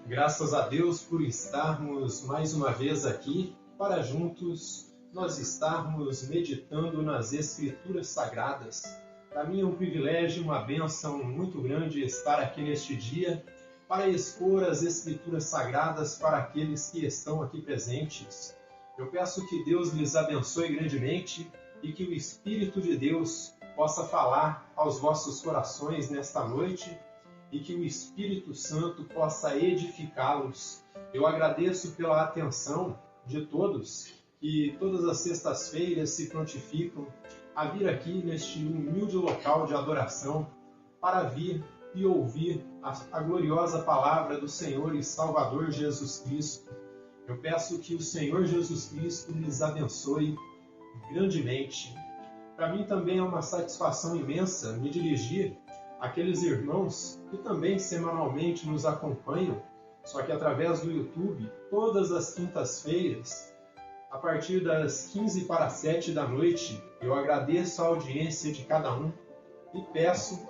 Graças a Deus por estarmos mais uma vez aqui para juntos nós estarmos meditando nas Escrituras Sagradas. Para mim é um privilégio e uma bênção muito grande estar aqui neste dia para expor as Escrituras Sagradas para aqueles que estão aqui presentes. Eu peço que Deus lhes abençoe grandemente e que o Espírito de Deus possa falar aos vossos corações nesta noite e que o Espírito Santo possa edificá-los. Eu agradeço pela atenção de todos que todas as sextas-feiras se prontificam a vir aqui neste humilde local de adoração para vir e ouvir a gloriosa palavra do Senhor e Salvador Jesus Cristo. Eu peço que o Senhor Jesus Cristo lhes abençoe grandemente. Para mim também é uma satisfação imensa me dirigir àqueles irmãos que também semanalmente nos acompanham, só que através do YouTube, todas as quintas-feiras, a partir das 15 para 7 da noite. Eu agradeço a audiência de cada um e peço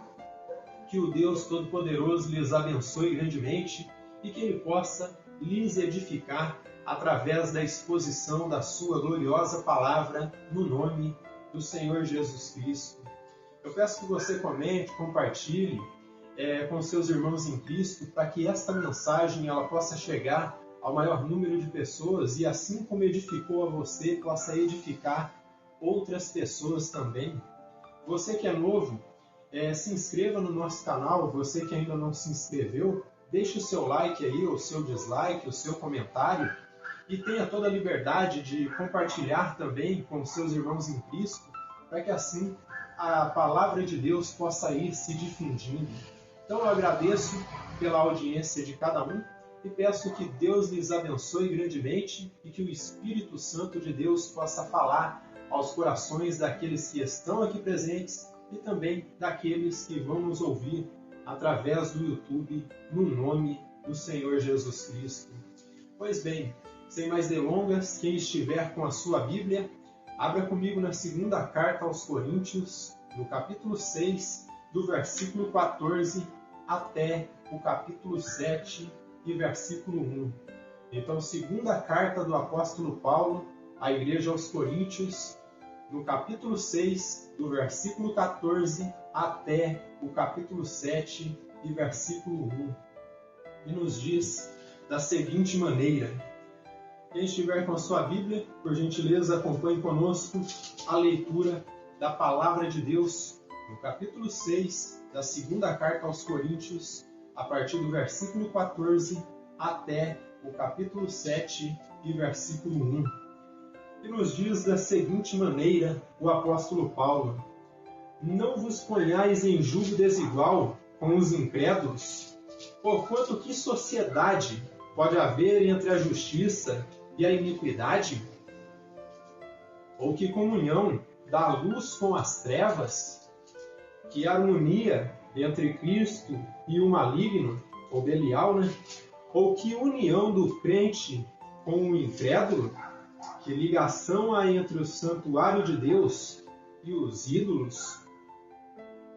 que o Deus Todo-Poderoso lhes abençoe grandemente e que Ele possa lhes edificar através da exposição da sua gloriosa palavra no nome do Senhor Jesus Cristo. Eu peço que você comente, compartilhe com seus irmãos em Cristo para que esta mensagem ela possa chegar ao maior número de pessoas e assim como edificou a você, possa edificar outras pessoas também. Você que é novo, se inscreva no nosso canal. Você que ainda não se inscreveu, deixe o seu like aí, o seu dislike, o seu comentário e tenha toda a liberdade de compartilhar também com seus irmãos em Cristo para que assim a palavra de Deus possa ir se difundindo. Então eu agradeço pela audiência de cada um e peço que Deus lhes abençoe grandemente e que o Espírito Santo de Deus possa falar aos corações daqueles que estão aqui presentes e também daqueles que vão nos ouvir através do YouTube, no nome do Senhor Jesus Cristo. Pois bem, sem mais delongas, quem estiver com a sua Bíblia, abra comigo na segunda carta aos Coríntios, no capítulo 6, do versículo 14 até o capítulo 7 e versículo 1. Então, segunda carta do apóstolo Paulo à igreja aos Coríntios, no capítulo 6, do versículo 14 até o capítulo 7 e versículo 1. E nos diz da seguinte maneira: quem estiver com a sua Bíblia, por gentileza, acompanhe conosco a leitura da Palavra de Deus no capítulo 6 da segunda carta aos Coríntios, a partir do versículo 14 até o capítulo 7 e versículo 1. E nos diz da seguinte maneira o apóstolo Paulo: não vos ponhais em julgo desigual com os incrédulos, porquanto que sociedade pode haver entre a justiça e a iniquidade? Ou que comunhão da luz com as trevas? Que harmonia entre Cristo e o maligno, ou Belial, Ou que união do crente com o incrédulo? Que ligação há entre o santuário de Deus e os ídolos?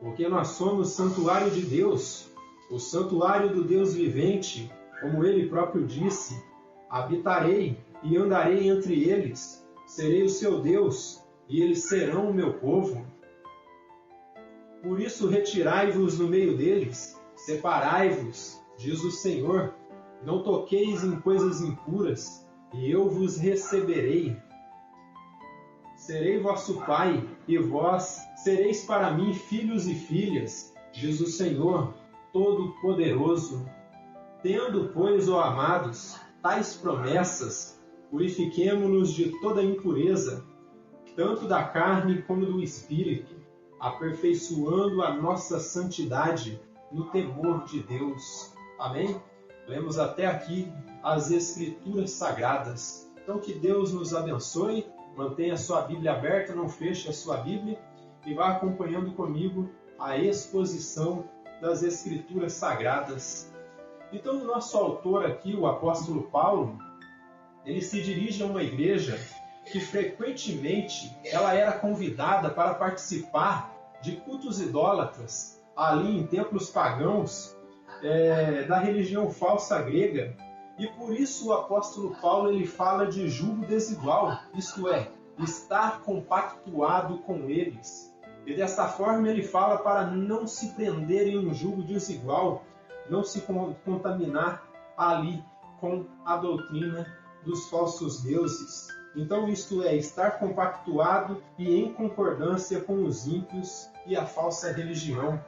Porque nós somos santuário de Deus, o santuário do Deus vivente, como Ele próprio disse: habitarei e andarei entre eles, serei o seu Deus, e eles serão o meu povo. Por isso retirai-vos no meio deles, separai-vos, diz o Senhor, não toqueis em coisas impuras, e eu vos receberei. Serei vosso Pai, e vós sereis para mim filhos e filhas, diz o Senhor Todo-Poderoso. Tendo, pois, ó amados, tais promessas, purifiquemo-nos de toda impureza, tanto da carne como do espírito, aperfeiçoando a nossa santidade no temor de Deus. Amém? Lemos até aqui as Escrituras Sagradas. Então que Deus nos abençoe, mantenha a sua Bíblia aberta, não feche a sua Bíblia e vá acompanhando comigo a exposição das Escrituras Sagradas. Então o nosso autor aqui, o apóstolo Paulo, ele se dirige a uma igreja que frequentemente ela era convidada para participar de cultos idólatras ali em templos pagãos da religião falsa grega. E por isso o apóstolo Paulo ele fala de jugo desigual, isto é, estar compactuado com eles. E desta forma ele fala para não se prender em um jugo desigual, não se contaminar ali com a doutrina dos falsos deuses. Então isto é, estar compactuado e em concordância com os ímpios e a falsa religião.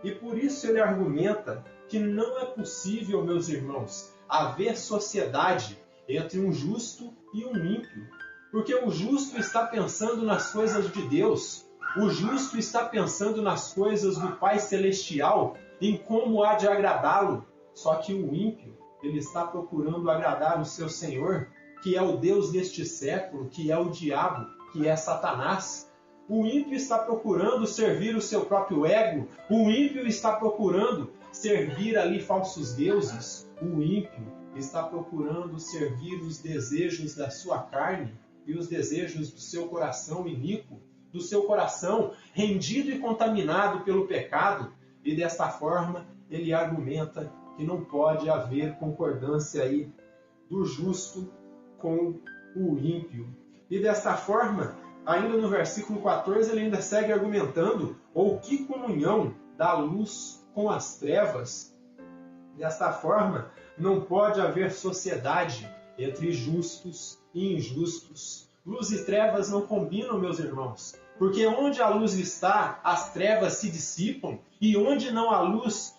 E por isso ele argumenta que não é possível, meus irmãos, haver sociedade entre um justo e um ímpio. Porque o justo está pensando nas coisas de Deus, o justo está pensando nas coisas do Pai Celestial, em como há de agradá-lo. Só que o ímpio, ele está procurando agradar o seu Senhor, que é o Deus deste século, que é o diabo, que é Satanás. O ímpio está procurando servir o seu próprio ego, o ímpio está procurando servir ali falsos deuses, o ímpio está procurando servir os desejos da sua carne e os desejos do seu coração iníquo, do seu coração rendido e contaminado pelo pecado, e desta forma ele argumenta que não pode haver concordância aí do justo com o ímpio. E desta forma, ainda no versículo 14, ele ainda segue argumentando: ou que comunhão da luz com as trevas? Desta forma, não pode haver sociedade entre justos e injustos. Luz e trevas não combinam, meus irmãos, porque onde a luz está, as trevas se dissipam, e onde não há luz,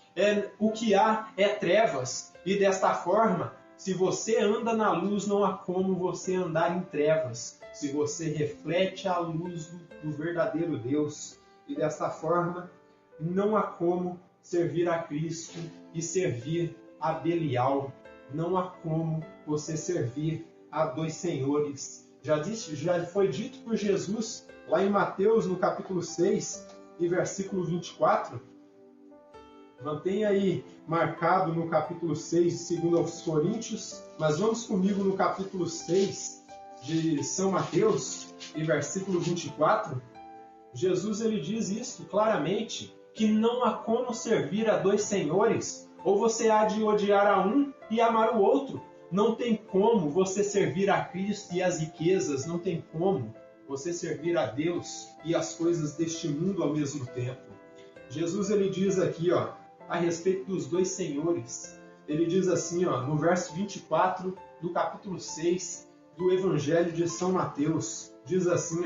o que há é trevas. E desta forma, se você anda na luz, não há como você andar em trevas, se você reflete a luz do verdadeiro Deus. E desta forma, não há como servir a Cristo e servir a Belial. Não há como você servir a dois senhores. Já foi dito por Jesus lá em Mateus, no capítulo 6 e versículo 24. Mantenha aí marcado no capítulo 6, segundo aos Coríntios, mas vamos comigo no capítulo 6 de São Mateus, e versículo 24. Jesus ele diz isso claramente, que não há como servir a dois senhores, ou você há de odiar a um e amar o outro. Não tem como você servir a Cristo e as riquezas, não tem como você servir a Deus e as coisas deste mundo ao mesmo tempo. Jesus ele diz aqui, a respeito dos dois senhores, ele diz assim, no verso 24 do capítulo 6 do Evangelho de São Mateus, diz assim,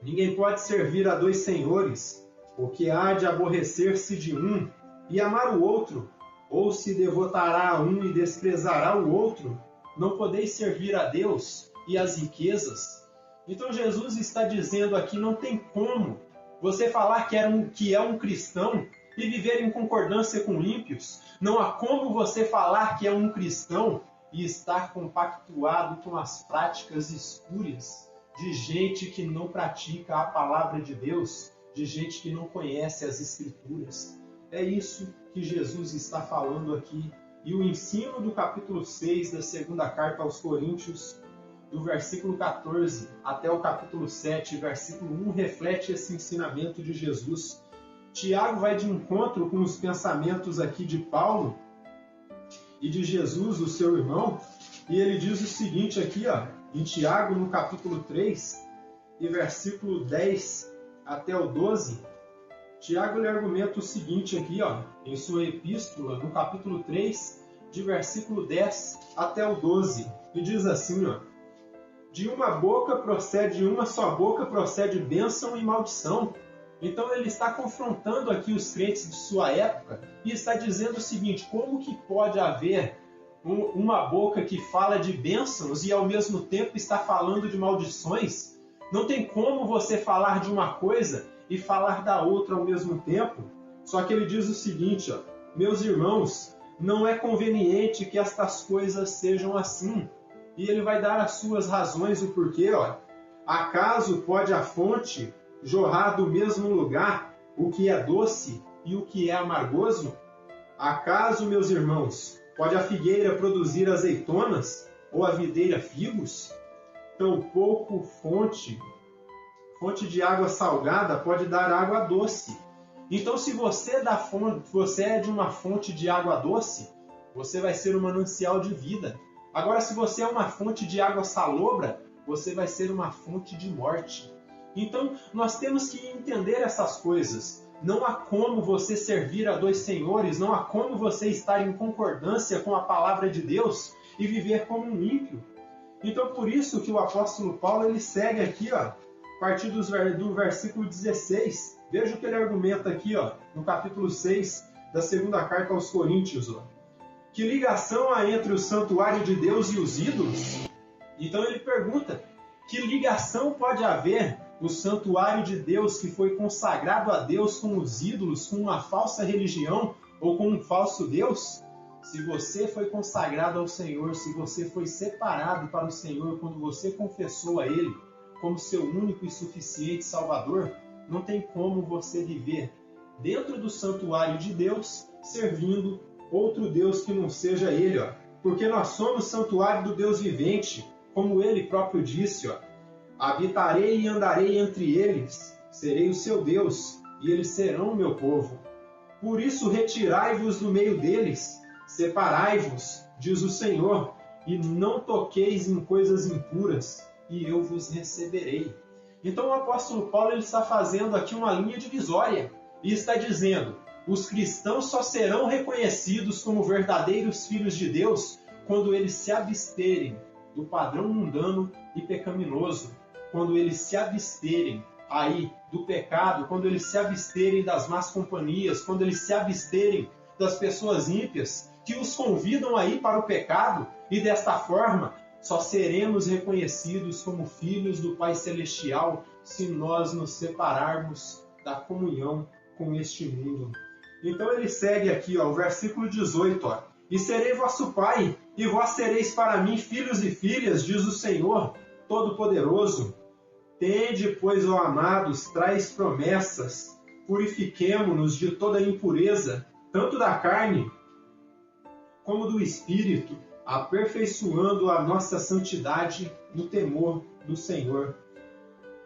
ninguém pode servir a dois senhores, porque há de aborrecer-se de um e amar o outro, ou se devotará a um e desprezará o outro. Não podeis servir a Deus e as riquezas. Então Jesus está dizendo aqui, não tem como você falar que é um cristão e viver em concordância com ímpios. Não há como você falar que é um cristão e estar compactuado com as práticas espúrias de gente que não pratica a palavra de Deus, de gente que não conhece as Escrituras. É isso que Jesus está falando aqui. E o ensino do capítulo 6 da segunda carta aos Coríntios, do versículo 14 até o capítulo 7, versículo 1, reflete esse ensinamento de Jesus. Tiago vai de encontro com os pensamentos aqui de Paulo e de Jesus, o seu irmão, e ele diz o seguinte aqui, em Tiago, no capítulo 3, e versículo 10 até o 12, Tiago ele argumenta o seguinte aqui, em sua epístola, no capítulo 3, de versículo 10 até o 12, e diz assim, de uma só boca procede bênção e maldição. Então ele está confrontando aqui os crentes de sua época e está dizendo o seguinte, como que pode haver uma boca que fala de bênçãos e ao mesmo tempo está falando de maldições? Não tem como você falar de uma coisa e falar da outra ao mesmo tempo. Só que ele diz o seguinte, meus irmãos, não é conveniente que estas coisas sejam assim. E ele vai dar as suas razões, o porquê. Acaso pode a fonte jorrar do mesmo lugar o que é doce e o que é amargoso? Acaso, meus irmãos, pode a figueira produzir azeitonas ou a videira figos? Tampouco fonte de água salgada pode dar água doce. Então, se você é de uma fonte de água doce, você vai ser um manancial de vida. Agora, se você é uma fonte de água salobra, você vai ser uma fonte de morte. Então, nós temos que entender essas coisas. Não há como você servir a dois senhores, não há como você estar em concordância com a palavra de Deus e viver como um ímpio. Então, por isso que o apóstolo Paulo ele segue aqui, a partir do versículo 16. Veja o que ele argumenta aqui, no capítulo 6 da segunda carta aos Coríntios. Que ligação há entre o santuário de Deus e os ídolos? Então ele pergunta, que ligação pode haver o santuário de Deus que foi consagrado a Deus com os ídolos, com uma falsa religião ou com um falso Deus? Se você foi consagrado ao Senhor, se você foi separado para o Senhor quando você confessou a Ele como seu único e suficiente Salvador, não tem como você viver dentro do santuário de Deus servindo outro Deus que não seja Ele. Porque nós somos santuário do Deus vivente, como Ele próprio disse, habitarei e andarei entre eles, serei o seu Deus, e eles serão o meu povo. Por isso retirai-vos do meio deles, separai-vos, diz o Senhor, e não toqueis em coisas impuras, e eu vos receberei. Então o apóstolo Paulo ele está fazendo aqui uma linha divisória, e está dizendo, os cristãos só serão reconhecidos como verdadeiros filhos de Deus quando eles se absterem do padrão mundano e pecaminoso, quando eles se absterem aí do pecado, quando eles se absterem das más companhias, quando eles se absterem das pessoas ímpias que os convidam aí para o pecado, e desta forma só seremos reconhecidos como filhos do Pai Celestial se nós nos separarmos da comunhão com este mundo. Então ele segue aqui, o versículo 18, e serei vosso Pai, e vós sereis para mim filhos e filhas, diz o Senhor Todo-Poderoso. Tende, pois, ó amados, traz promessas, purifiquemo-nos de toda impureza, tanto da carne como do espírito, aperfeiçoando a nossa santidade no temor do Senhor.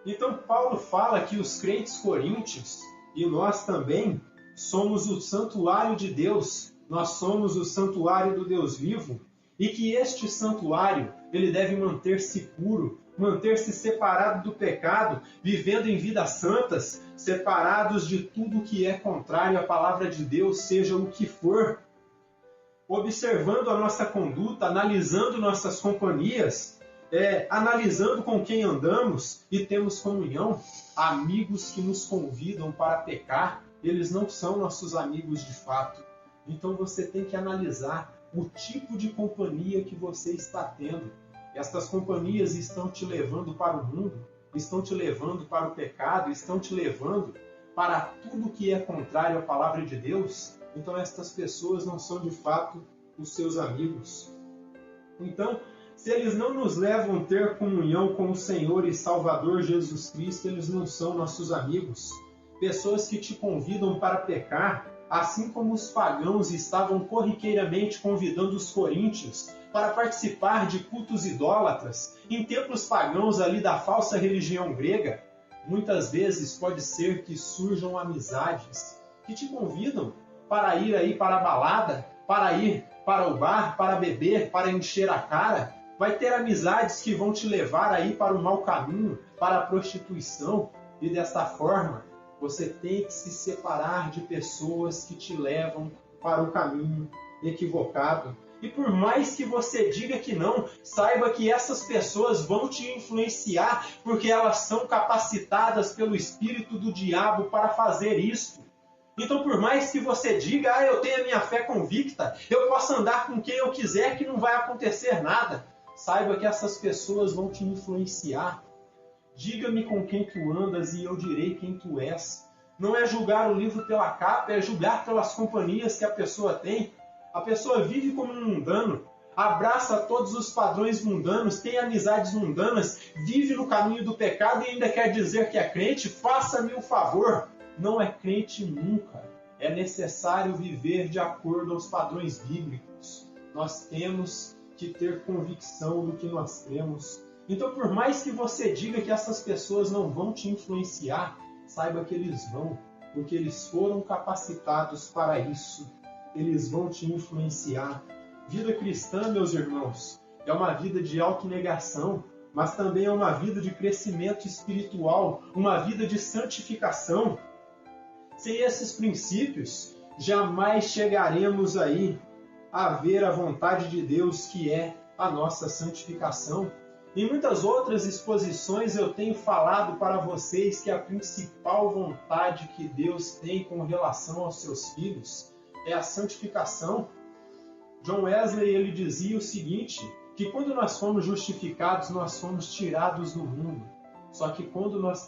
Então Paulo fala que os crentes coríntios, e nós também, somos o santuário de Deus, nós somos o santuário do Deus vivo, e que este santuário ele deve manter-se puro, manter-se separado do pecado, vivendo em vidas santas, separados de tudo que é contrário à palavra de Deus, seja o que for. Observando a nossa conduta, analisando nossas companhias, analisando com quem andamos e temos comunhão, amigos que nos convidam para pecar, eles não são nossos amigos de fato. Então você tem que analisar o tipo de companhia que você está tendo. Estas companhias estão te levando para o mundo, estão te levando para o pecado, estão te levando para tudo que é contrário à palavra de Deus. Então estas pessoas não são de fato os seus amigos. Então, se eles não nos levam a ter comunhão com o Senhor e Salvador Jesus Cristo, eles não são nossos amigos. Pessoas que te convidam para pecar, assim como os pagãos estavam corriqueiramente convidando os coríntios para participar de cultos idólatras em templos pagãos ali da falsa religião grega, muitas vezes pode ser que surjam amizades que te convidam para ir aí para a balada, para ir para o bar, para beber, para encher a cara. Vai ter amizades que vão te levar aí para o mau caminho, para a prostituição, e desta forma você tem que se separar de pessoas que te levam para o caminho equivocado. E por mais que você diga que não, saiba que essas pessoas vão te influenciar, porque elas são capacitadas pelo espírito do diabo para fazer isso. Então, por mais que você diga, eu tenho a minha fé convicta, eu posso andar com quem eu quiser que não vai acontecer nada, saiba que essas pessoas vão te influenciar. Diga-me com quem tu andas e eu direi quem tu és. Não é julgar o livro pela capa, é julgar pelas companhias que a pessoa tem. A pessoa vive como um mundano, abraça todos os padrões mundanos, tem amizades mundanas, vive no caminho do pecado e ainda quer dizer que é crente? Faça-me um favor. Não é crente nunca. É necessário viver de acordo aos padrões bíblicos. Nós temos que ter convicção do que nós cremos. Então, por mais que você diga que essas pessoas não vão te influenciar, saiba que eles vão. porque eles foram capacitados para isso. Eles vão te influenciar. Vida cristã, meus irmãos, é uma vida de autonegação, mas também é uma vida de crescimento espiritual, uma vida de santificação. Sem esses princípios, jamais chegaremos aí a ver a vontade de Deus, que é a nossa santificação. Em muitas outras exposições eu tenho falado para vocês que a principal vontade que Deus tem com relação aos seus filhos é a santificação. John Wesley ele dizia o seguinte, que quando nós fomos justificados, nós fomos tirados do mundo. Só que quando nós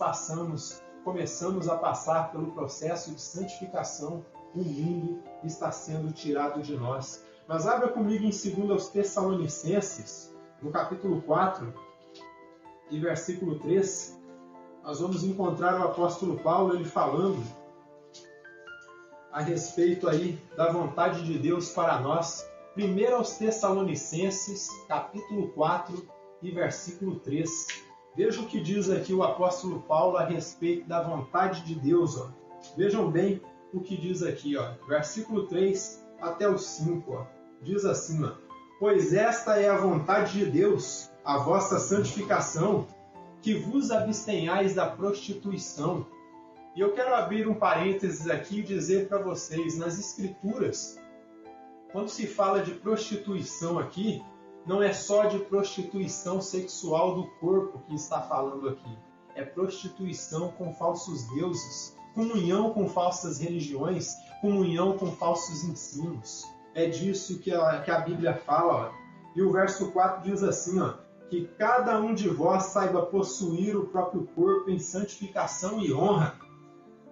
começamos a passar pelo processo de santificação, o mundo está sendo tirado de nós. Mas abra comigo em 2 Tessalonicenses, no capítulo 4 e versículo 3, nós vamos encontrar o apóstolo Paulo ele falando a respeito aí da vontade de Deus para nós. 1 aos Tessalonicenses, capítulo 4 e versículo 3. Veja o que diz aqui o apóstolo Paulo a respeito da vontade de Deus. Ó. Vejam bem o que diz aqui, ó, versículo 3 até o 5. Ó. Diz assim, ó, pois esta é a vontade de Deus, a vossa santificação, que vos abstenhais da prostituição. E eu quero abrir um parênteses aqui e dizer para vocês, nas Escrituras, quando se fala de prostituição aqui, não é só de prostituição sexual do corpo que está falando aqui. É prostituição com falsos deuses, comunhão com falsas religiões, comunhão com falsos ensinos. É disso que a Bíblia fala. Ó. E o verso 4 diz assim, ó, que cada um de vós saiba possuir o próprio corpo em santificação e honra,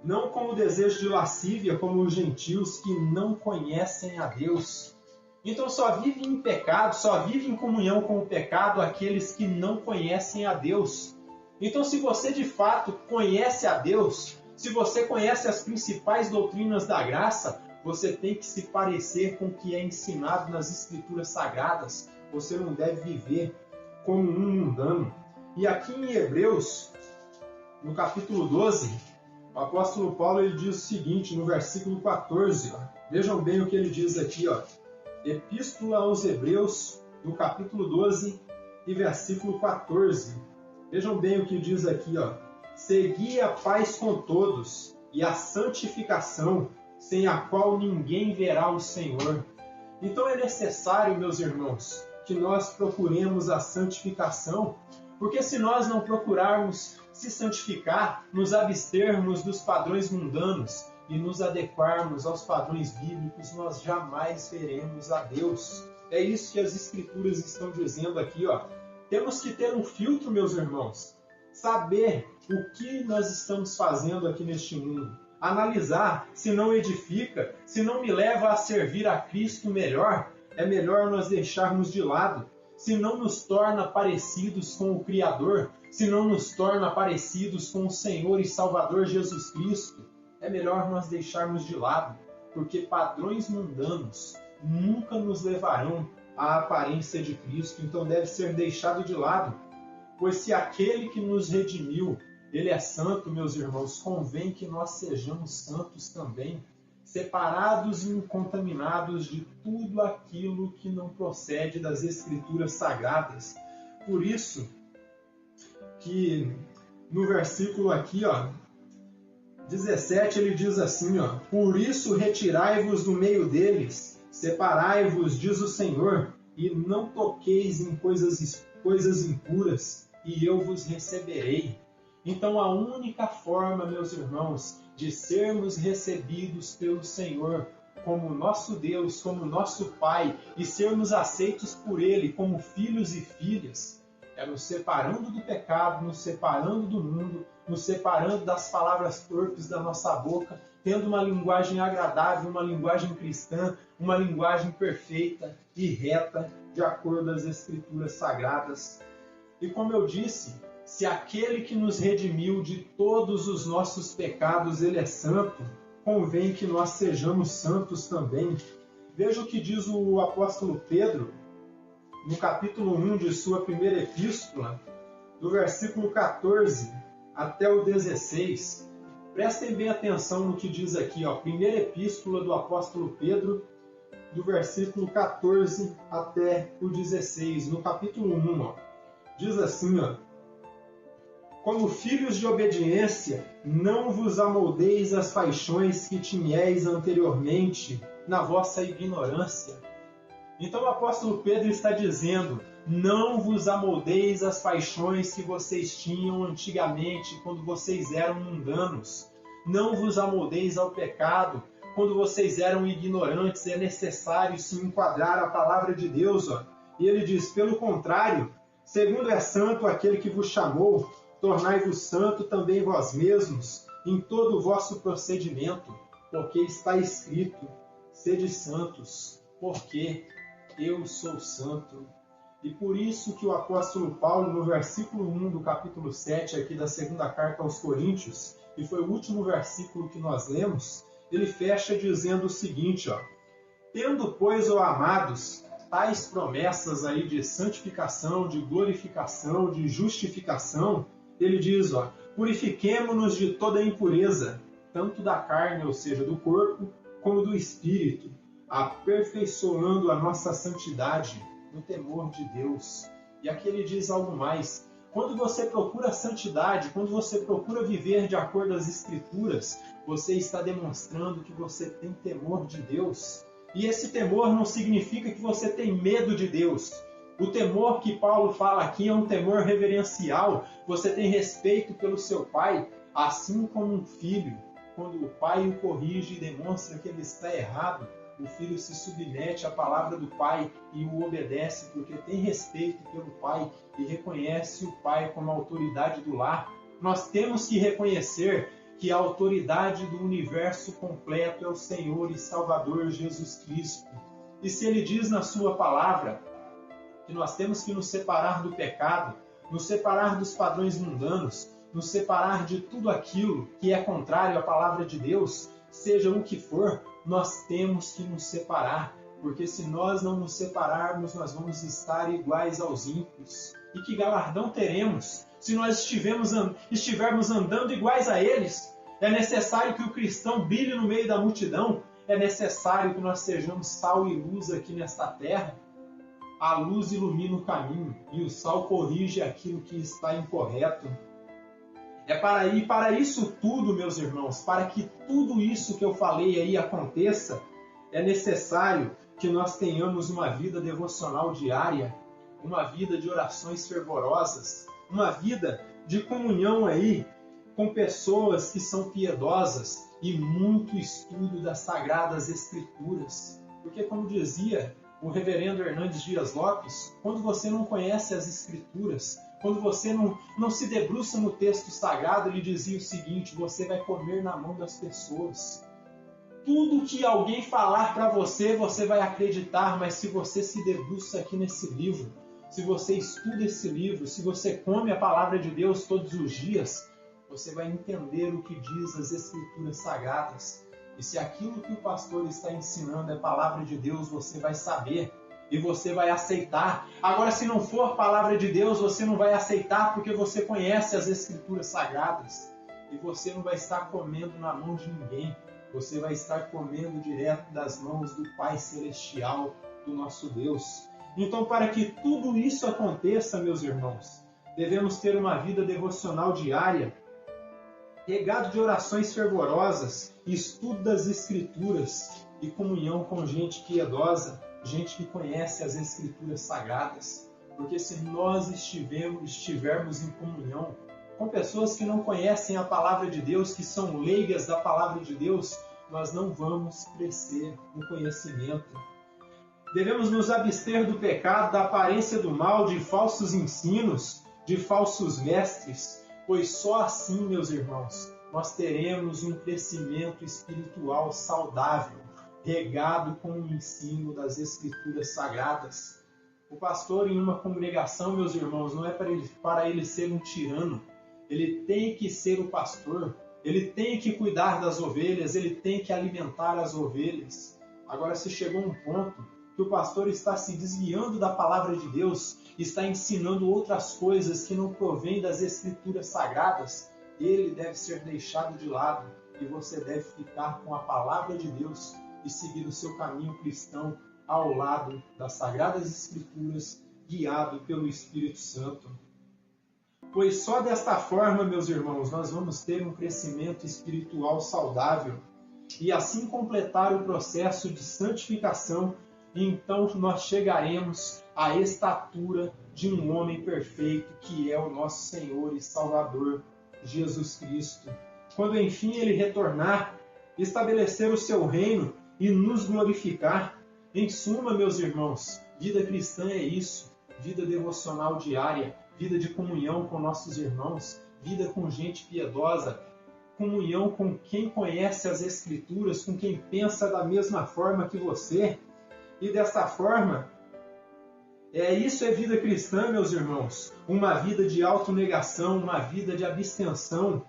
não com o desejo de lascívia, como os gentios que não conhecem a Deus. Então só vivem em pecado, só vivem em comunhão com o pecado aqueles que não conhecem a Deus. Então se você de fato conhece a Deus, se você conhece as principais doutrinas da graça, você tem que se parecer com o que é ensinado nas Escrituras Sagradas. Você não deve viver como um mundano. E aqui em Hebreus, no capítulo 12, o apóstolo Paulo ele diz o seguinte, no versículo 14. Ó, vejam bem o que ele diz aqui. Ó, Epístola aos Hebreus, no capítulo 12 e versículo 14. Vejam bem o que diz aqui. Ó, segui a paz com todos e a santificação, sem a qual ninguém verá o Senhor. Então é necessário, meus irmãos, que nós procuremos a santificação, porque se nós não procurarmos se santificar, nos abstermos dos padrões mundanos e nos adequarmos aos padrões bíblicos, nós jamais veremos a Deus. É isso que as Escrituras estão dizendo aqui. Ó. Temos que ter um filtro, meus irmãos, saber o que nós estamos fazendo aqui neste mundo. Analisar se não edifica, se não me leva a servir a Cristo melhor, é melhor nós deixarmos de lado. Se não nos torna parecidos com o Criador, se não nos torna parecidos com o Senhor e Salvador Jesus Cristo, é melhor nós deixarmos de lado, porque padrões mundanos nunca nos levarão à aparência de Cristo, então deve ser deixado de lado. Pois se aquele que nos redimiu, ele é santo, meus irmãos, convém que nós sejamos santos também, separados e incontaminados de tudo aquilo que não procede das Escrituras Sagradas. Por isso que no versículo aqui, ó, 17, ele diz assim, ó, por isso retirai-vos do meio deles, separai-vos, diz o Senhor, e não toqueis em coisas impuras, e eu vos receberei. Então a única forma, meus irmãos, de sermos recebidos pelo Senhor como nosso Deus, como nosso Pai, e sermos aceitos por Ele como filhos e filhas, é nos separando do pecado, nos separando do mundo, nos separando das palavras torpes da nossa boca, tendo uma linguagem agradável, uma linguagem cristã, uma linguagem perfeita e reta, de acordo às Escrituras Sagradas. E como eu disse, se aquele que nos redimiu de todos os nossos pecados, ele é santo, convém que nós sejamos santos também. Veja o que diz o apóstolo Pedro, no capítulo 1 de sua primeira epístola, do versículo 14 até o 16. Prestem bem atenção no que diz aqui, ó, primeira epístola do apóstolo Pedro, do versículo 14 até o 16, no capítulo 1, ó, diz assim, ó: como filhos de obediência, não vos amoldeis às paixões que tinhais anteriormente na vossa ignorância. Então o apóstolo Pedro está dizendo, não vos amoldeis às paixões que vocês tinham antigamente, quando vocês eram mundanos. Não vos amoldeis ao pecado, quando vocês eram ignorantes. É necessário se enquadrar a palavra de Deus. Ó. E ele diz, pelo contrário, segundo é santo aquele que vos chamou, tornai-vos santo também vós mesmos, em todo o vosso procedimento, porque está escrito, sede santos, porque eu sou santo. E por isso que o apóstolo Paulo, no versículo 1 do capítulo 7 aqui da segunda carta aos Coríntios, e foi o último versículo que nós lemos, ele fecha dizendo o seguinte, ó: tendo, pois, ó amados, tais promessas aí de santificação, de glorificação, de justificação, ele diz, ó, purifiquemo-nos de toda impureza, tanto da carne, ou seja, do corpo, como do espírito, aperfeiçoando a nossa santidade no temor de Deus. E aqui ele diz algo mais. Quando você procura santidade, quando você procura viver de acordo às Escrituras, você está demonstrando que você tem temor de Deus. E esse temor não significa que você tem medo de Deus. O temor que Paulo fala aqui é um temor reverencial. Você tem respeito pelo seu pai, assim como um filho. Quando o pai o corrige e demonstra que ele está errado, o filho se submete à palavra do pai e o obedece, porque tem respeito pelo pai e reconhece o pai como a autoridade do lar. Nós temos que reconhecer que a autoridade do universo completo é o Senhor e Salvador Jesus Cristo. E se ele diz na sua palavra que nós temos que nos separar do pecado, nos separar dos padrões mundanos, nos separar de tudo aquilo que é contrário à palavra de Deus, seja o que for, nós temos que nos separar, porque se nós não nos separarmos, nós vamos estar iguais aos ímpios. E que galardão teremos se nós estivermos andando iguais a eles? É necessário que o cristão brilhe no meio da multidão, é necessário que nós sejamos sal e luz aqui nesta terra. A luz ilumina o caminho e o sal corrige aquilo que está incorreto. Para isso tudo, meus irmãos, para que tudo isso que eu falei aí aconteça, é necessário que nós tenhamos uma vida devocional diária, uma vida de orações fervorosas, uma vida de comunhão aí com pessoas que são piedosas e muito estudo das Sagradas Escrituras. Porque, como dizia o reverendo Hernandes Dias Lopes, quando você não conhece as Escrituras, quando você não se debruça no texto sagrado, ele dizia o seguinte: você vai comer na mão das pessoas. Tudo que alguém falar para você, você vai acreditar, mas se você se debruça aqui nesse livro, se você estuda esse livro, se você come a palavra de Deus todos os dias, você vai entender o que diz as Escrituras Sagradas. E se aquilo que o pastor está ensinando é palavra de Deus, você vai saber e você vai aceitar. Agora, se não for palavra de Deus, você não vai aceitar porque você conhece as Escrituras Sagradas. E você não vai estar comendo na mão de ninguém. Você vai estar comendo direto das mãos do Pai Celestial, do nosso Deus. Então, para que tudo isso aconteça, meus irmãos, devemos ter uma vida devocional diária, regado de orações fervorosas, estudo das Escrituras e comunhão com gente piedosa, gente que conhece as Escrituras Sagradas. Porque se nós estivermos em comunhão com pessoas que não conhecem a palavra de Deus, que são leigas da palavra de Deus, nós não vamos crescer no conhecimento. Devemos nos abster do pecado, da aparência do mal, de falsos ensinos, de falsos mestres, pois só assim, meus irmãos, nós teremos um crescimento espiritual saudável, regado com o ensino das Escrituras Sagradas. O pastor em uma congregação, meus irmãos, não é para ele ser um tirano. Ele tem que ser o pastor, ele tem que cuidar das ovelhas, ele tem que alimentar as ovelhas. Agora, se chegou um ponto que o pastor está se desviando da palavra de Deus, está ensinando outras coisas que não provêm das Escrituras Sagradas, ele deve ser deixado de lado e você deve ficar com a palavra de Deus e seguir o seu caminho cristão ao lado das Sagradas Escrituras, guiado pelo Espírito Santo. Pois só desta forma, meus irmãos, nós vamos ter um crescimento espiritual saudável e assim completar o processo de santificação, e então nós chegaremos à estatura de um homem perfeito, que é o nosso Senhor e Salvador, Jesus Cristo. Quando enfim ele retornar, estabelecer o seu reino e nos glorificar. Em suma, meus irmãos, vida cristã é isso, vida devocional diária, vida de comunhão com nossos irmãos, vida com gente piedosa, comunhão com quem conhece as Escrituras, com quem pensa da mesma forma que você. E dessa forma, isso é vida cristã, meus irmãos. Uma vida de autonegação, uma vida de abstenção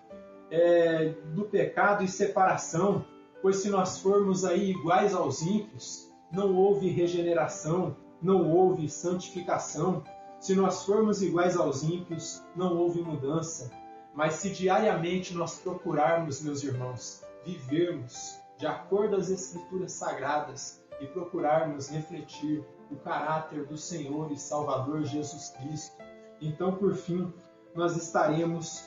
do pecado e separação. Pois se nós formos aí iguais aos ímpios, não houve regeneração, não houve santificação. Se nós formos iguais aos ímpios, não houve mudança. Mas se diariamente nós procurarmos, meus irmãos, vivermos de acordo às Escrituras Sagradas e procurarmos refletir o caráter do Senhor e Salvador Jesus Cristo, então, por fim, nós estaremos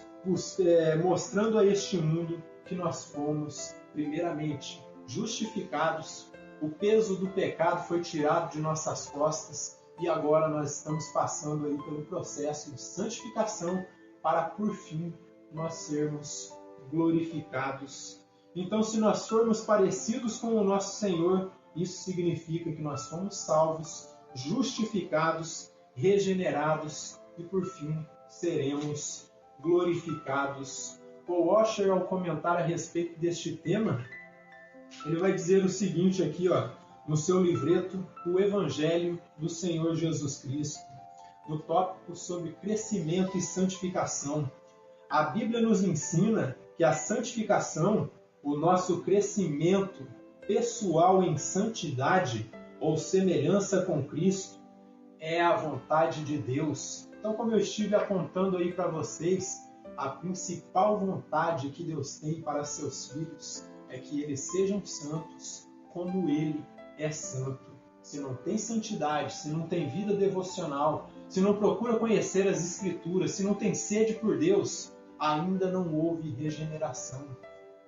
mostrando a este mundo que nós fomos, primeiramente, justificados, o peso do pecado foi tirado de nossas costas e agora nós estamos passando aí pelo processo de santificação para, por fim, nós sermos glorificados. Então, se nós formos parecidos com o nosso Senhor, isso significa que nós fomos salvos, justificados, regenerados e, por fim, seremos glorificados. Paul Washer, ao comentar a respeito deste tema, ele vai dizer o seguinte aqui, no seu livreto, O Evangelho do Senhor Jesus Cristo, no tópico sobre crescimento e santificação. A Bíblia nos ensina que a santificação, o nosso crescimento pessoal em santidade ou semelhança com Cristo, é a vontade de Deus. Então, como eu estive apontando aí para vocês, a principal vontade que Deus tem para seus filhos é que eles sejam santos como Ele é santo. Se não tem santidade, se não tem vida devocional, se não procura conhecer as Escrituras, se não tem sede por Deus, ainda não houve regeneração.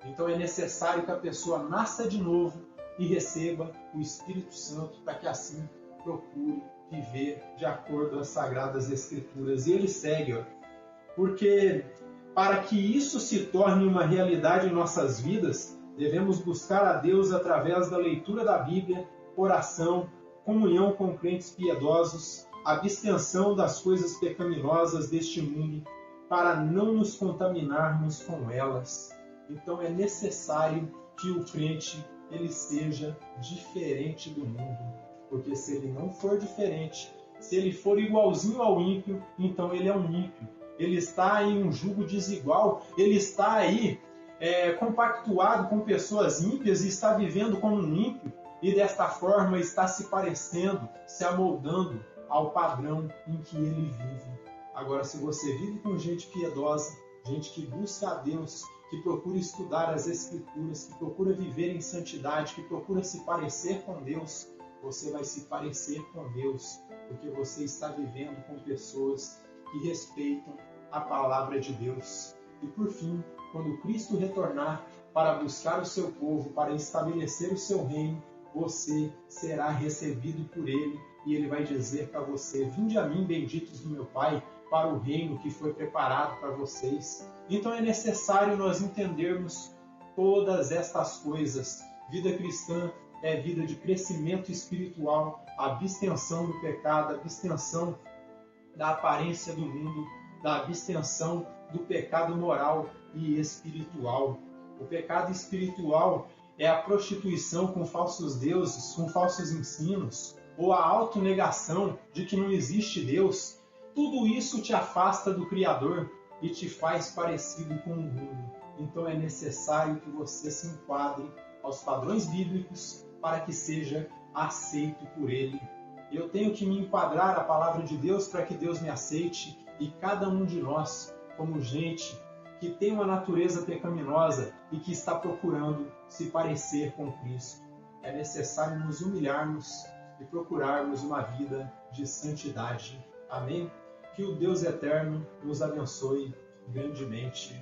Então é necessário que a pessoa nasça de novo e receba o Espírito Santo para que assim procure viver de acordo às Sagradas Escrituras. E ele segue, porque para que isso se torne uma realidade em nossas vidas, devemos buscar a Deus através da leitura da Bíblia, oração, comunhão com crentes piedosos, abstenção das coisas pecaminosas deste mundo, para não nos contaminarmos com elas. Então é necessário que o crente ele seja diferente do mundo, porque se ele não for diferente, se ele for igualzinho ao ímpio, então ele é um ímpio. Ele está em um jugo desigual, ele está aí compactuado com pessoas ímpias e está vivendo como um ímpio, e desta forma está se parecendo, se amoldando ao padrão em que ele vive. Agora, se você vive com gente piedosa, gente que busca a Deus, que procura estudar as Escrituras, que procura viver em santidade, que procura se parecer com Deus, você vai se parecer com Deus, porque você está vivendo com pessoas que respeitam a palavra de Deus. E por fim, quando Cristo retornar para buscar o seu povo, para estabelecer o seu reino, você será recebido por Ele, e Ele vai dizer para você: vinde a mim, benditos do meu Pai, para o reino que foi preparado para vocês. Então é necessário nós entendermos todas estas coisas. Vida cristã é vida de crescimento espiritual, abstenção do pecado, abstenção da aparência do mundo, da abstenção do pecado moral e espiritual. O pecado espiritual é a prostituição com falsos deuses, com falsos ensinos, ou a autonegação de que não existe Deus. Tudo isso te afasta do Criador e te faz parecido com o mundo. Então é necessário que você se enquadre aos padrões bíblicos para que seja aceito por Ele. Eu tenho que me enquadrar à palavra de Deus para que Deus me aceite, e cada um de nós, como gente que tem uma natureza pecaminosa e que está procurando se parecer com Cristo. É necessário nos humilharmos e procurarmos uma vida de santidade. Amém? Que o Deus eterno nos abençoe grandemente.